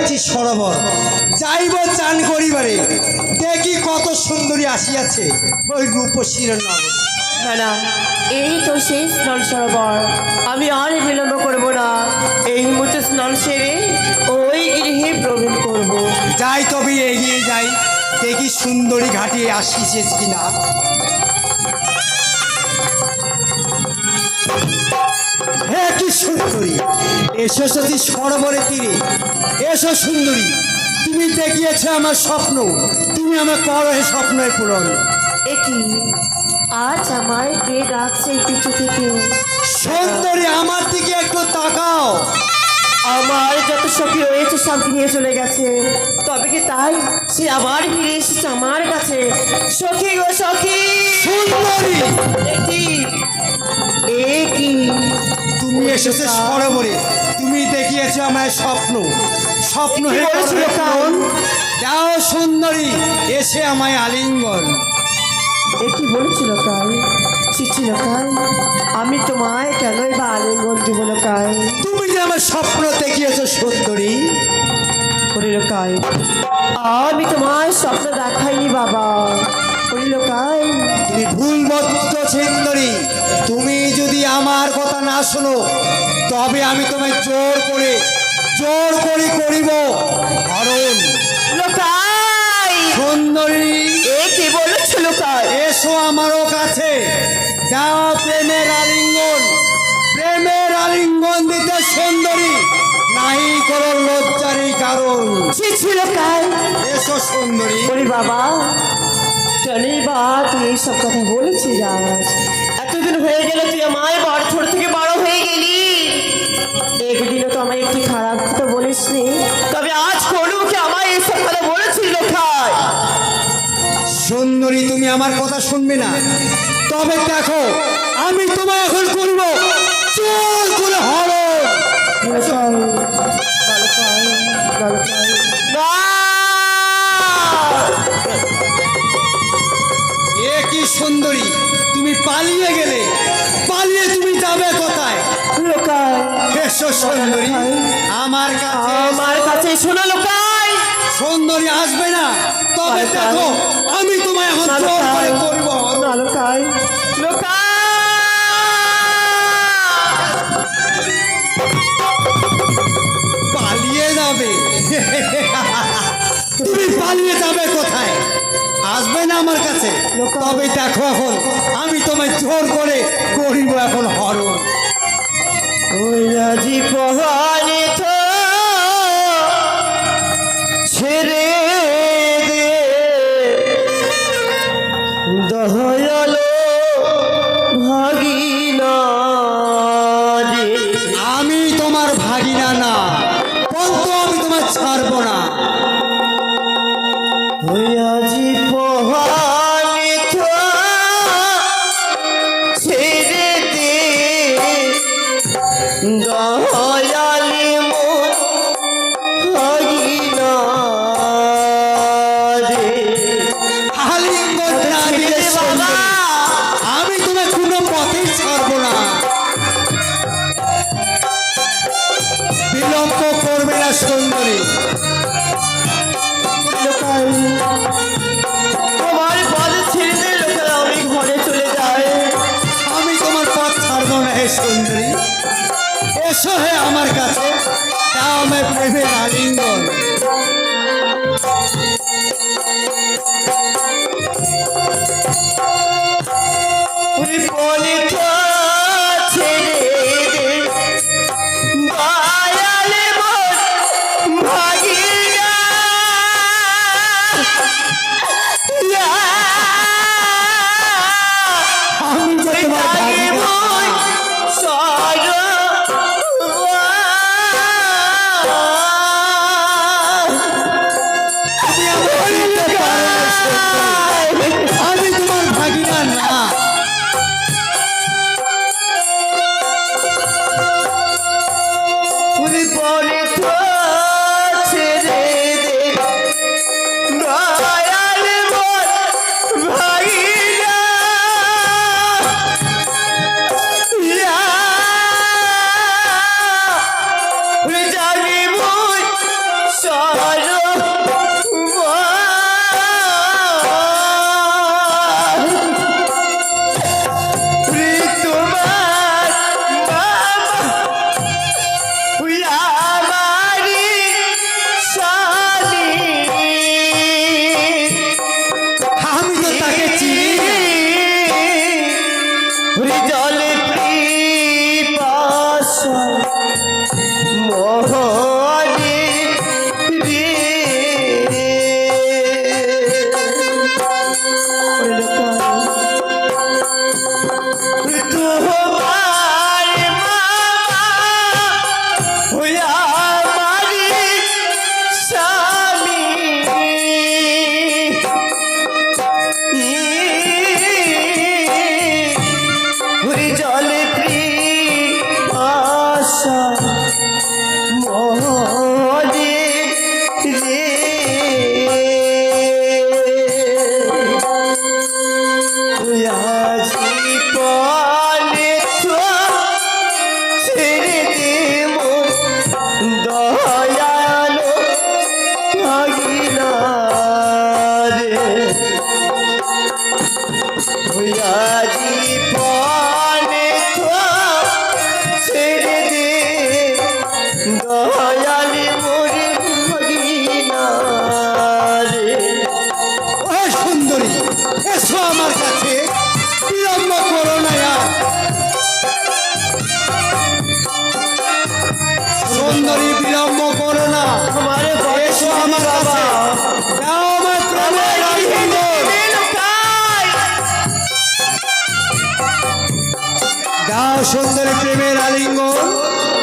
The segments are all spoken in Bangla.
যাচ্ছি সরোবর, যাইব চান করিবারে। দেখি কত সুন্দরী আসিয়াছে ওই রূপসীর নগরে। না না, এই তো সেই স্নান সরোবর। আমি আর বিলম্ব করব না, এই মুহূর্তে স্নান সেরে ওই গৃহে প্রবেশ করব। যাই তবে এগিয়ে যাই, দেখি সুন্দরী ঘাটে আসিছিস কিনা। হ্যাঁ, কি সুন্দরী! এসো সতী সরোবরের তীরে, এসো সুন্দরী। তুমি দেখিয়েছো আমার স্বপ্ন, তুমি আমার করো হে স্বপ্নের পূরণ। একই আজ আমায় কে ডাকছে পিছু থেকে? সুন্দরী, আমার দিকে একটু তাকাও। আমার যত সখী রয়েছে সব নিয়ে চলে গেছে, তবে কি তাই সে আবার ফিরে এসেছে আমার কাছে? সখী গো সখী! সুন্দরী, একই তুমি এসেছো সরোবরে, তুমি দেখিয়েছো আমার স্বপ্ন, স্বপ্ন হে বলেছিল করো হে কারণ? পূরণ। যাও সুন্দরী, এসে আমায় আলিঙ্গন। একই বলেছিল কাল, চিঠি কাল, আমি তোমায় কেনই বা আলিঙ্গন দিব না কাল? তুমি যে আমার স্বপ্ন দেখিয়েছো সুন্দরী। বলিল কাল, আমি তোমায় স্বপ্ন দেখাইনি বাবা। বলিল কাল, তুমি ভুল বলছো সুন্দরী। তুমি যদি আমার কথা না শোনো, তবে আমি তোমায় জোর করে করিব হরণ। লোকাই সুন্দরী, এ কি বলেছ লোকাই? এসো আমারও কাছে, দাও প্রেমের আলিঙ্গন। প্রেমের আলিঙ্গন দিতে সুন্দরী, নাহি করো লজ্জারই কারণ। চিঠি লোকাই, এসো সুন্দরী। বলি বাবা, চলেই বা তুই এইসব কথা বলেছিস? আজ এতদিন হয়ে গেল তুই আমায় বড় ছোট থেকে বড় হয়ে গেলি, একদিনও তো আমায় একটি খারাপ কথা বলিসনি, তবে আজ করলু কি আমায় এইসব কথা বলেছিস লোকাই? সুন্দরী, তুমি আমার কথা শুনবে না, তবে দেখো আমি তোমায় এখন করব চোর করে হরণ। লোকাই, লোকাই, লোকাই, না! এ কি সুন্দরী, তুমি পালিয়ে গেলে, পালিয়ে তুমি যাবে কোথায়? লোকাই, এসো সুন্দরী, আমার কাছে এসো। আমার কাছে শোনো লোকাই। সুন্দরী আসবে না, তবে দেখো আমি তোমায় এখন জোর করে করব হরণ। না লোকাই, লোকাই! পালিয়ে যাবে? তুমি পালিয়ে যাবে কোথায়? আসবে না আমার কাছে, তবে দেখো এখন আমি তোমায় জোর করে করিব এখন হরণ। ওই রাজি পহানে তো ছেড়ে দে দয়ালো ভাগিনা রে। আমি তোমার ভাগিনা না, কিন্তু আমি তোমার ছাড়বো না। ওই রাজি পহানে তো ছেড়ে দে দয়ালি মন ভাগিনা রে। আলিঙ্গন না দিলে বাবা, আমি তোমার কোনো পথেই ছাড়বো না। বিলম্ব করবে না সুন্দরী। তোমার পদ ছেড়ে দে লোকেরা, আমি ঘরে চলে যাই। আমি তোমার পথ ছাড়বো না হে সুন্দরী। এসো হে আমার কাছে, দাও আমায় প্রেমের আলিঙ্গন। ওই পলিথা ছেড়ে দে দয়ালে মন ভাগিনা। আমি যে তোমার ভাগিনা।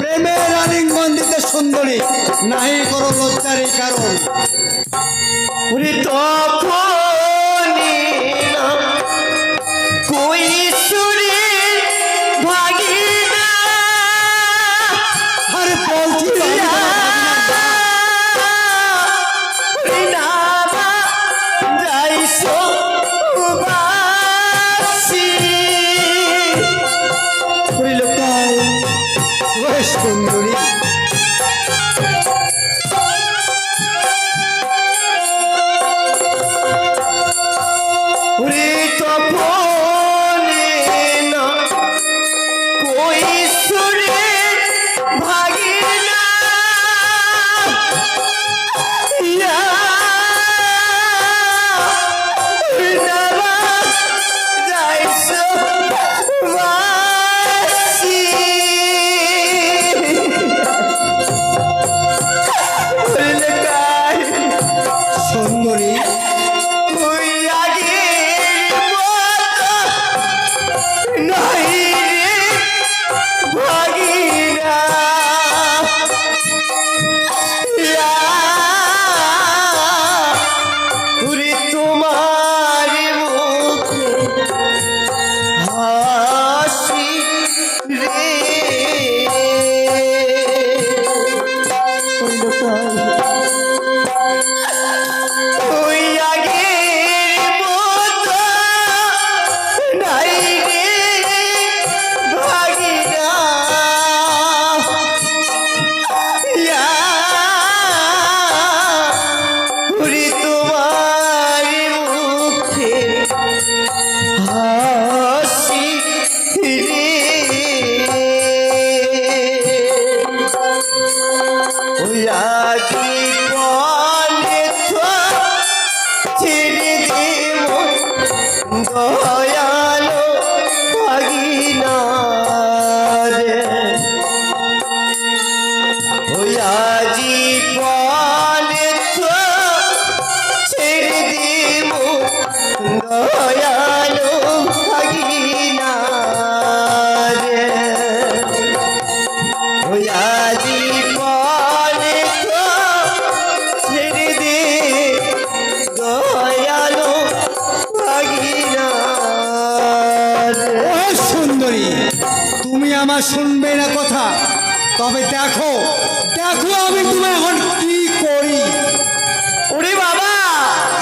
প্রেমের আলিঙ্গন দিতে সুন্দরী, নাহি করো লজ্জার এই কারণ। ওরে তখনই না কই সুরে ভাগিনা আরে বলছি তো আমি তোমার ভাগিনা না। ওই সুন্দরী, সুন্দরী, দয়ালো ভাগিনা রে ওই জীবনে তো ছেড়ে দিব দয়ালো ভাগিনা রে ওই জীবনে তো ছেড়ে দে দয়ালো ভাগিনা রে। ও সুন্দরী, তুমি আমার শুনবে না কথা? তবে দেখো দেখো আমি তোমায় এখন কি করি। ওরে বাবা,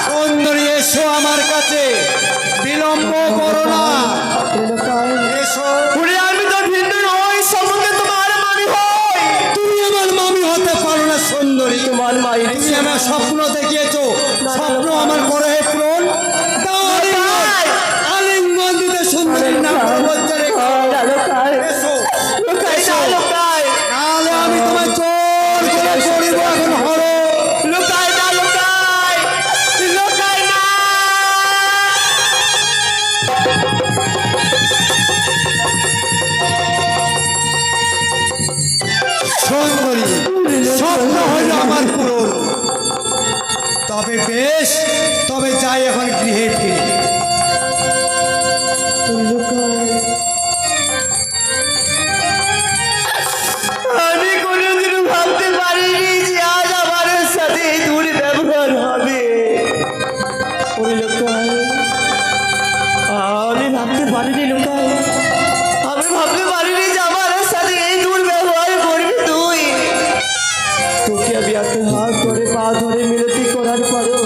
সুন্দরী এসো আমার কাছে, বিলম্ব করো না, এসো। ওরে আমি তো ভিন্ন নই, সম্বন্ধে তোমার মামি হই। তুমি আমার মামি হতে পারো না সুন্দরী, তোমার মায়ের তুমি আমার স্বপ্ন দেখিয়েছো, স্বপ্ন আমার করে পূরণ দাও। আলিঙ্গন দিতে সুন্দরী না লজ্জা রেখো। এসো, এসো। নাহলে আমি তোমায় জোর করে করিব এখন হরো। সুন্দরী, স্বপ্ন হইল আমার পূরণ। তবে বেশ, তবে যাই এখন গৃহে ফিরে। আমি কোনোদিন ভাবতে পারিনি যে আজ আমার সাথে এই দুর্ব্যবহার হবে। আমি ভাবতে পারিনি লোকাই, আমি ভাবতে পারিনি যে আমার সাথে এই দুর্ব্যবহার করবি তুই। তোকে আমি একটা হাত ধরে পা ধরে মিনতি করার পরও